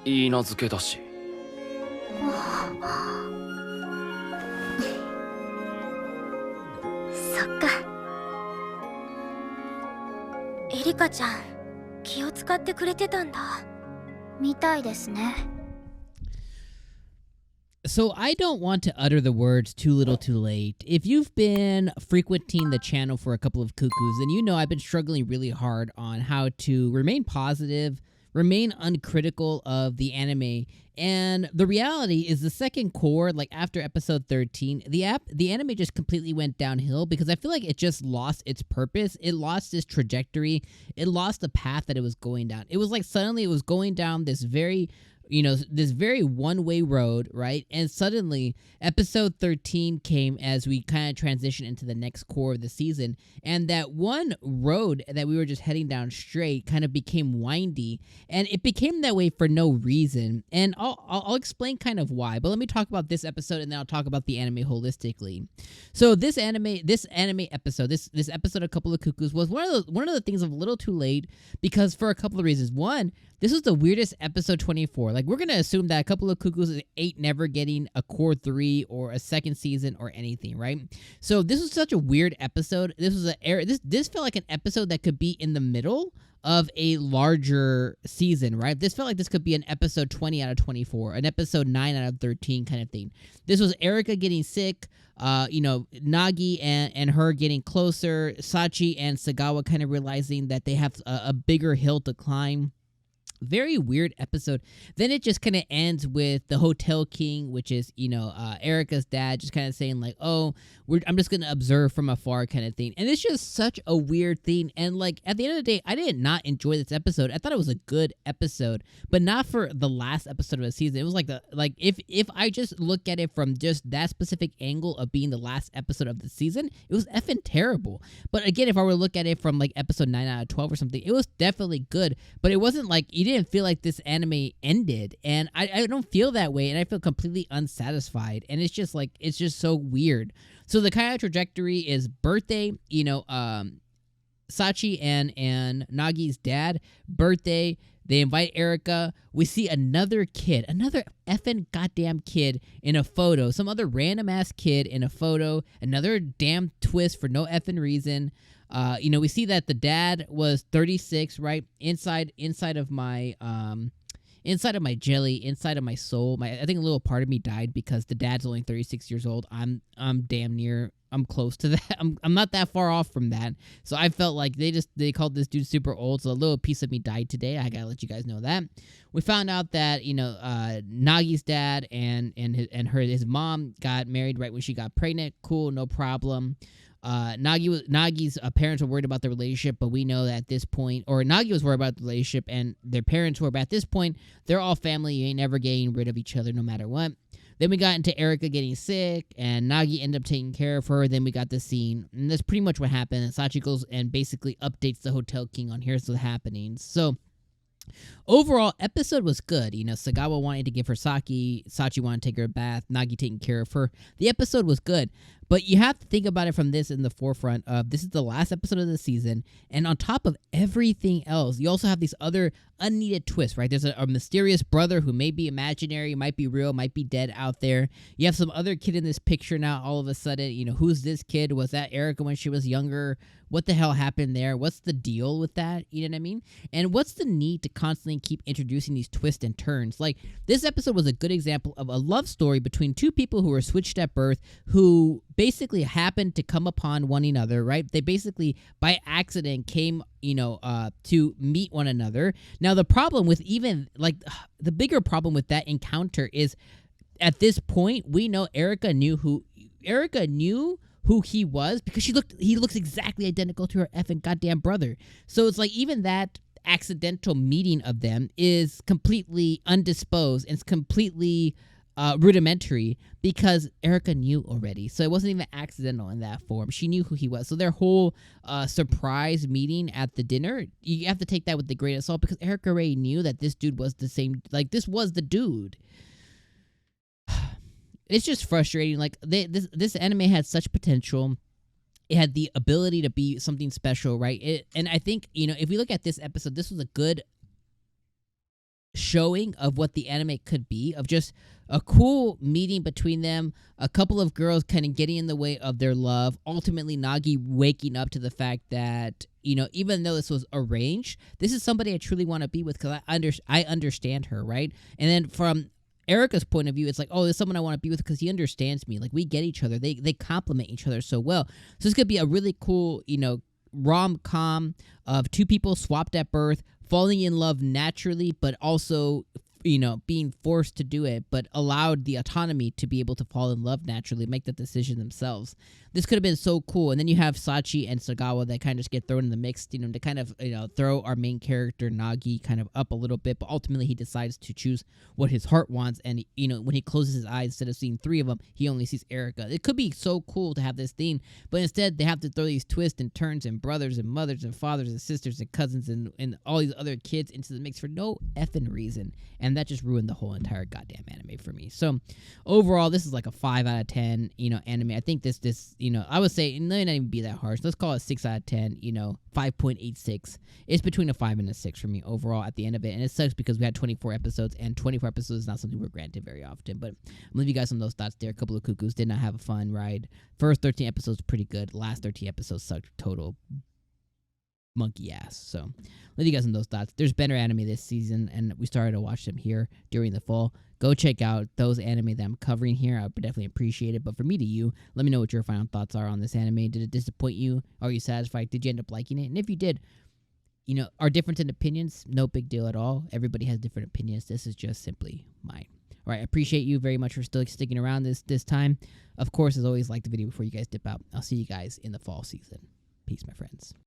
𝐸𝐻𝐧𝐬𝐨𝐵𝐿だし。そっか。エリカちゃん、気を使ってくれてたんだ。みたいですね。So I don't want to utter the words too little too late. If you've been frequenting the channel for a couple of cuckoos, then you know I've been struggling really hard on how to remain positive, remain uncritical of the anime. And the reality is the second core, like after episode 13, the anime just completely went downhill because I feel like it just lost its purpose. It lost its trajectory. It lost the path that it was going down. It was like suddenly it was going down this very this very one-way road, right? And suddenly episode 13 came as we kind of transition into the next core of the season, and that one road that we were just heading down straight kind of became windy, and it became that way for no reason. And I'll explain kind of why, but let me talk about this episode and then I'll talk about the anime holistically. So this anime episode, this episode of Couple of Cuckoos was one of the things of a little too late because for a couple of reasons. One, this was the weirdest episode 24. Like, we're going to assume that a Couple of Cuckoos ain't never getting a core 3 or a second season or anything, right? So this was such a weird episode. This felt like an episode that could be in the middle of a larger season, right? This felt like this could be an episode 20 out of 24, an episode 9 out of 13 kind of thing. This was Erika getting sick, Nagi and her getting closer, Sachi and Sagawa kind of realizing that they have a bigger hill to climb. Very weird episode. Then it just kind of ends with the Hotel King, which is, Erika's dad just kind of saying like, oh, I'm just going to observe from afar kind of thing. And it's just such a weird thing. And like at the end of the day, I did not enjoy this episode. I thought it was a good episode, but not for the last episode of the season. It was like if I just look at it from just that specific angle of being the last episode of the season, it was effing terrible. But again, if I were to look at it from like episode 9 out of 12 or something, it was definitely good, but it wasn't like you didn't feel like this anime ended, and I don't feel that way, and I feel completely unsatisfied, and it's just so weird. So the kind of trajectory is birthday, Sachi and Nagi's dad, birthday, they invite Erika, we see another effing goddamn kid in a photo, some other random ass kid in a photo, another damn twist for no effing reason. We see that the dad was 36, right? Inside of my jelly, inside of my soul. I think a little part of me died because the dad's only 36 years old. I'm close to that. I'm not that far off from that. So I felt like they called this dude super old. So a little piece of me died today. I gotta let you guys know that. We found out that Nagi's dad and his mom got married right when she got pregnant. Cool, no problem. Nagi's parents were worried about the relationship, but we know that at this point, or Nagi was worried about the relationship, and their parents were, but at this point, they're all family. You ain't never getting rid of each other no matter what. Then we got into Erika getting sick, and Nagi ended up taking care of her. Then we got the scene, and that's pretty much what happened. And Sachi goes and basically updates the Hotel King on here's the happenings. So overall, episode was good. Sagawa wanted to give her sake, Sachi wanted to take her a bath, Nagi taking care of her. The episode was good, but you have to think about it from this in the forefront of this is the last episode of the season, and on top of everything else, you also have these other unneeded twists, right? There's a mysterious brother who may be imaginary, might be real, might be dead out there. You have some other kid in this picture now all of a sudden. Who's this kid? Was that Erika when she was younger? What the hell happened there? What's the deal with that? You know what I mean? And what's the need to constantly keep introducing these twists and turns? Like, this episode was a good example of a love story between two people who were switched at birth, who basically happened to come upon one another, right? They basically, by accident, came to meet one another. Now, the problem with the bigger problem with that encounter is, at this point, we know Erika knew who he was because he looks exactly identical to her effing goddamn brother. So it's like even that accidental meeting of them is completely undisposed and it's completely rudimentary because Erika knew already. So it wasn't even accidental in that form. She knew who he was. So their whole surprise meeting at the dinner, you have to take that with a grain of salt because Erika already knew that this dude was the same, like this was the dude. It's just frustrating. Like this anime had such potential. It had the ability to be something special, right? And I think, if we look at this episode, this was a good showing of what the anime could be, of just a cool meeting between them, a couple of girls kind of getting in the way of their love, ultimately Nagi waking up to the fact that, even though this was arranged, this is somebody I truly want to be with because I understand her, right? And then from Erica's point of view, it's like, oh, there's someone I want to be with because he understands me. Like, we get each other. They complement each other so well. So this could be a really cool, rom-com of two people swapped at birth, falling in love naturally, but also, being forced to do it, but allowed the autonomy to be able to fall in love naturally, make that decision themselves. This could have been so cool. And then you have Sachi and Sagawa that kind of just get thrown in the mix, to kind of, throw our main character Nagi kind of up a little bit, but ultimately he decides to choose what his heart wants. And, when he closes his eyes, instead of seeing three of them, he only sees Erica. It could be so cool to have this theme, but instead they have to throw these twists and turns and brothers and mothers and fathers and sisters and cousins and all these other kids into the mix for no effing reason. And that just ruined the whole entire goddamn anime for me. So overall, this is like a 5 out of 10, anime. I think this, I would say, it may not even be that harsh. Let's call it 6 out of 10, 5.86. It's between a 5 and a 6 for me overall at the end of it. And it sucks because we had 24 episodes, and 24 episodes is not something we're granted very often. But I'm going to leave you guys on those thoughts there. A couple of Cuckoos did not have a fun ride. First 13 episodes pretty good. Last 13 episodes sucked total monkey ass. So leave you guys on those thoughts. There's better anime this season, and we started to watch them here during the fall. Go check out those anime that I'm covering here. I would definitely appreciate it. But for me to you, let me know what your final thoughts are on this anime. Did it disappoint you? Are you satisfied? Did you end up liking it? And if you did, our difference in opinions, no big deal at all. Everybody has different opinions. This is just simply mine. All right, I appreciate you very much for still sticking around this time. Of course, as always, like the video before you guys dip out. I'll see you guys in the fall season. Peace, my friends.